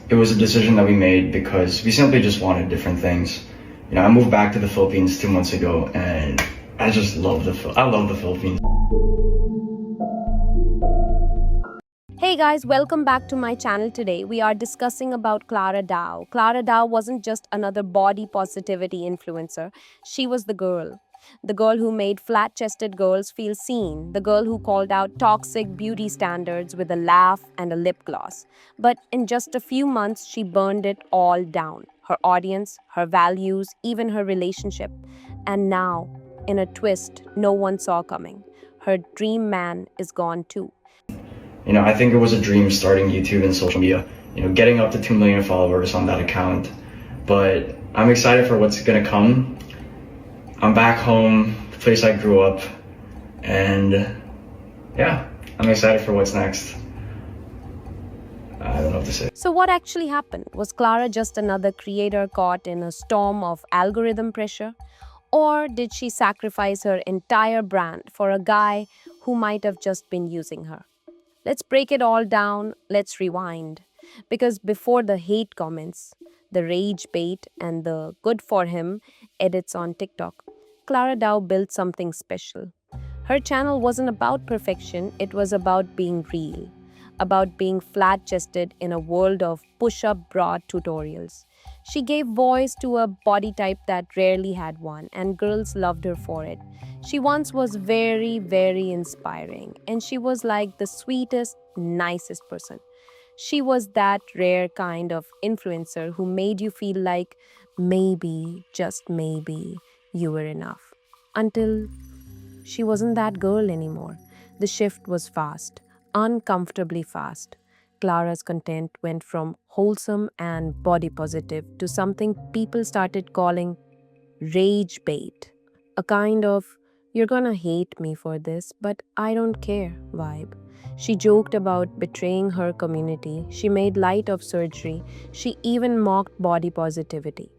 It was a decision that we made because we simply just wanted different things. I moved back to the Philippines 2 months ago, and I just love I love the Philippines. Hey guys, welcome back to my channel. Today we are discussing about Clara Dao. Clara Dao wasn't just another body positivity influencer. She was the girl. The girl who made flat-chested girls feel seen. The girl who called out toxic beauty standards with a laugh and a lip gloss. But in just a few months, she burned it all down. Her audience, her values, even her relationship. And now, in a twist no one saw coming, her dream man is gone too. I think it was a dream starting YouTube and social media, getting up to 2 million followers on that account. But I'm excited for what's gonna come. I'm back home, the place I grew up, and yeah, I'm excited for what's next. I don't know what to say. So what actually happened? Was Clara just another creator caught in a storm of algorithm pressure? Or did she sacrifice her entire brand for a guy who might have just been using her? Let's break it all down. Let's rewind. Because before the hate comments, the rage bait, and the good for him edits on TikTok, Clara Dao built something special. Her channel wasn't about perfection, it was about being real, about being flat-chested in a world of push-up bra tutorials. She gave voice to a body type that rarely had one, and girls loved her for it. She once was very, very inspiring, and she was like the sweetest, nicest person. She was that rare kind of influencer who made you feel like maybe, just maybe, you were enough. Until she wasn't that girl anymore. The shift was fast, uncomfortably fast. Clara's content went from wholesome and body positive to something people started calling rage bait. A kind of, you're gonna hate me for this, but I don't care vibe. She joked about betraying her community. She made light of surgery. She even mocked body positivity.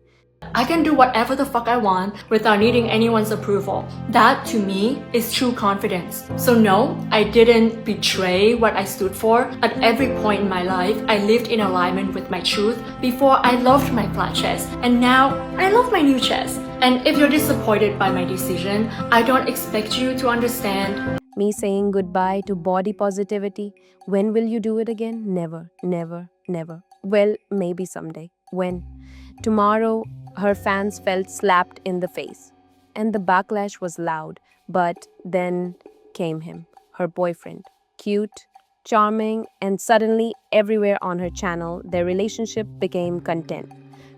I can do whatever the fuck I want without needing anyone's approval. That, to me, is true confidence. So no, I didn't betray what I stood for. At every point in my life, I lived in alignment with my truth. Before, I loved my flat chest, and now, I love my new chest. And if you're disappointed by my decision, I don't expect you to understand. Me saying goodbye to body positivity. When will you do it again? Never, never, never. Well, maybe someday. When? Tomorrow, her fans felt slapped in the face. And the backlash was loud. But then came him, her boyfriend. Cute, charming, and suddenly everywhere on her channel, their relationship became content.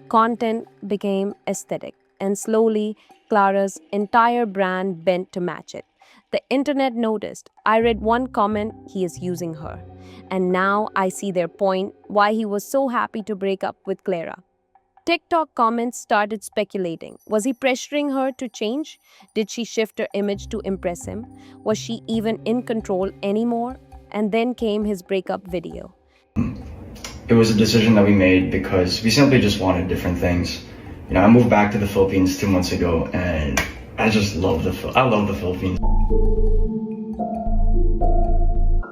Content became aesthetic. And slowly, Clara's entire brand bent to match it. The internet noticed. I read one comment, he is using her. And now I see their point, why he was so happy to break up with Clara. TikTok comments started speculating. Was he pressuring her to change? Did she shift her image to impress him? Was she even in control anymore? And then came his breakup video. It was a decision that we made because we simply just wanted different things. I moved back to the Philippines 2 months ago, and I just love I love the Philippines.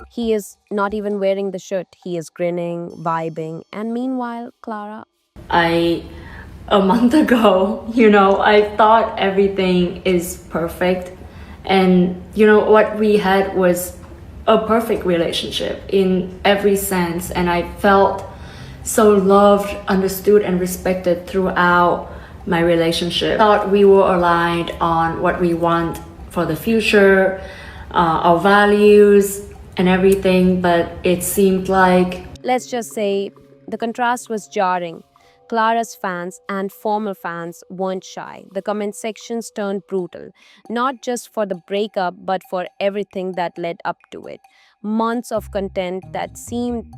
He is not even wearing the shirt. He is grinning, vibing, and meanwhile, Clara. A month ago, I thought everything is perfect. And, what we had was a perfect relationship in every sense. And I felt so loved, understood, and respected throughout my relationship. I thought we were aligned on what we want for the future, our values, and everything. But it seemed like, Let's just say the contrast was jarring. Clara's fans and former fans weren't shy. The comment sections turned brutal, not just for the breakup, but for everything that led up to it. Months of content that seemed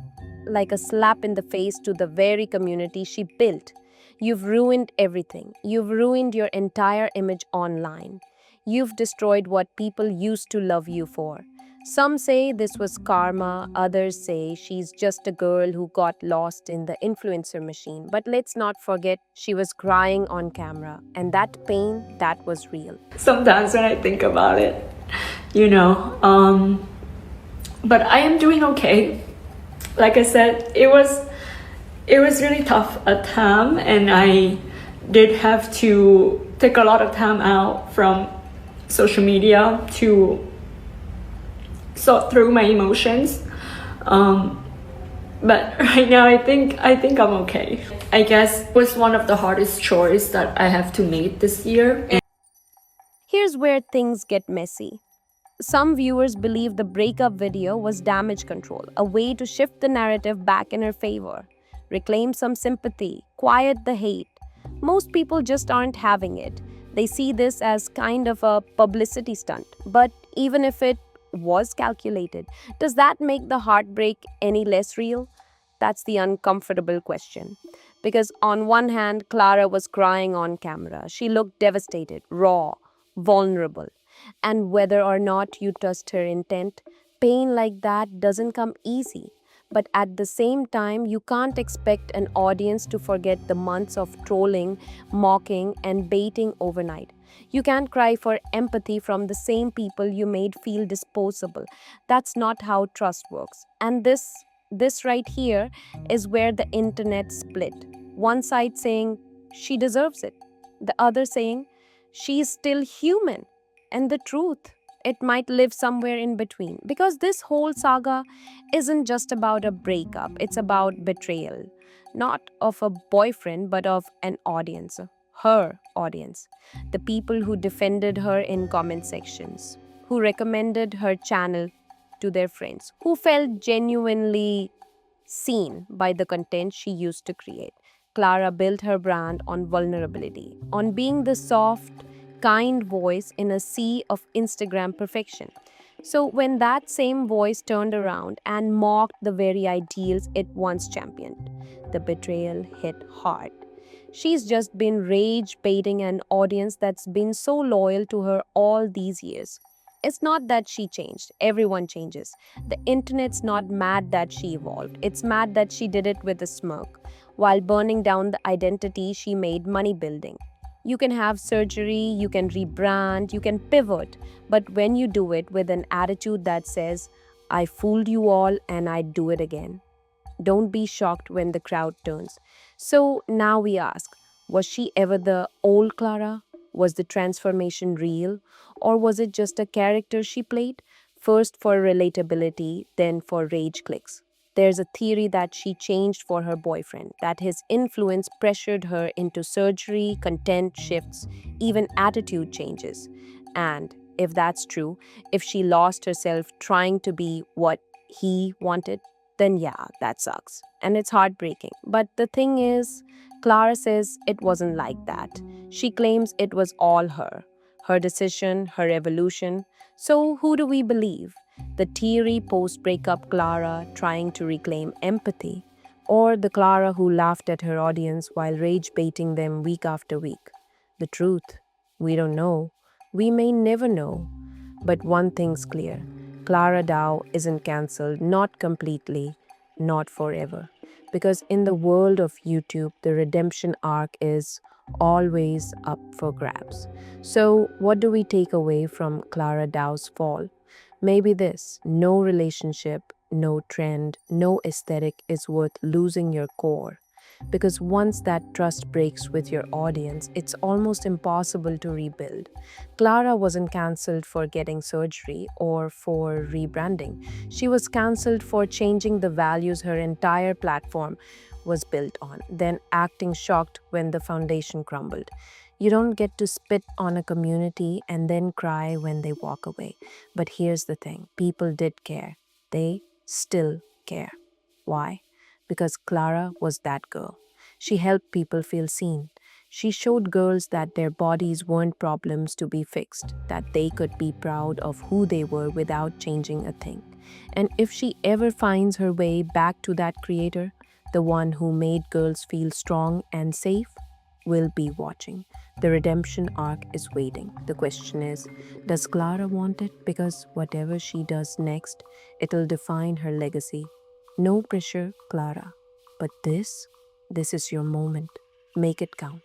like a slap in the face to the very community she built. You've ruined everything. You've ruined your entire image online. You've destroyed what people used to love you for. Some say this was karma, others say she's just a girl who got lost in the influencer machine. But let's not forget, she was crying on camera, and that pain, that was real. sometimes when I think about it, but I am doing okay. Like I said, it It was really tough at time, and I did have to take a lot of time out from social media to sort through my emotions. But right now, I think I'm okay. I guess it was one of the hardest chores that I have to make this year. Here's where things get messy. Some viewers believe the breakup video was damage control, a way to shift the narrative back in her favor, reclaim some sympathy, quiet the hate. Most people just aren't having it. They see this as kind of a publicity stunt. But even if it was calculated, does that make the heartbreak any less real? That's the uncomfortable question. Because on one hand, Clara was crying on camera. She looked devastated, raw, vulnerable. And whether or not you trust her intent, pain like that doesn't come easy. But at the same time, you can't expect an audience to forget the months of trolling, mocking, and baiting overnight. You can't cry for empathy from the same people you made feel disposable. That's not how trust works. And this right here is where the internet split. One side saying she deserves it, the other saying she's still human. And the truth, it might live somewhere in between. Because this whole saga isn't just about a breakup, it's about betrayal. Not of a boyfriend, but of an audience. Her audience. The people who defended her in comment sections, who recommended her channel to their friends, who felt genuinely seen by the content she used to create. Clara built her brand on vulnerability, on being the soft, kind voice in a sea of Instagram perfection. So, when that same voice turned around and mocked the very ideals it once championed, the betrayal hit hard. She's just been rage baiting an audience that's been so loyal to her all these years. It's not that she changed, everyone changes. The internet's not mad that she evolved, it's mad that she did it with a smirk, while burning down the identity she made money building. You can have surgery, you can rebrand, you can pivot, but when you do it with an attitude that says, I fooled you all and I'd do it again, don't be shocked when the crowd turns. So now we ask, was she ever the old Clara? Was the transformation real? Or was it just a character she played? First for relatability, then for rage clicks. There's a theory that she changed for her boyfriend, that his influence pressured her into surgery, content shifts, even attitude changes. And if that's true, if she lost herself trying to be what he wanted, then yeah, that sucks. And it's heartbreaking. But the thing is, Clara says it wasn't like that. She claims it was all her decision, her evolution. So who do we believe? The teary post breakup Clara trying to reclaim empathy, or the Clara who laughed at her audience while rage baiting them week after week? The truth, we don't know. We may never know. But one thing's clear, Clara Dao isn't cancelled, not completely, not forever. Because in the world of YouTube, the redemption arc is always up for grabs. So, what do we take away from Clara Dao's fall? Maybe this: no relationship, no trend, no aesthetic is worth losing your core. Because once that trust breaks with your audience, it's almost impossible to rebuild. Clara wasn't cancelled for getting surgery or for rebranding. She was cancelled for changing the values her entire platform was built on, then acting shocked when the foundation crumbled. You don't get to spit on a community and then cry when they walk away. But here's the thing, people did care. They still care. Why? Because Clara was that girl. She helped people feel seen. She showed girls that their bodies weren't problems to be fixed, that they could be proud of who they were without changing a thing. And if she ever finds her way back to that creator, the one who made girls feel strong and safe, will be watching. The redemption arc is waiting. The question is, does Clara want it? Because whatever she does next, it'll define her legacy. No pressure, Clara. But this is your moment. Make it count.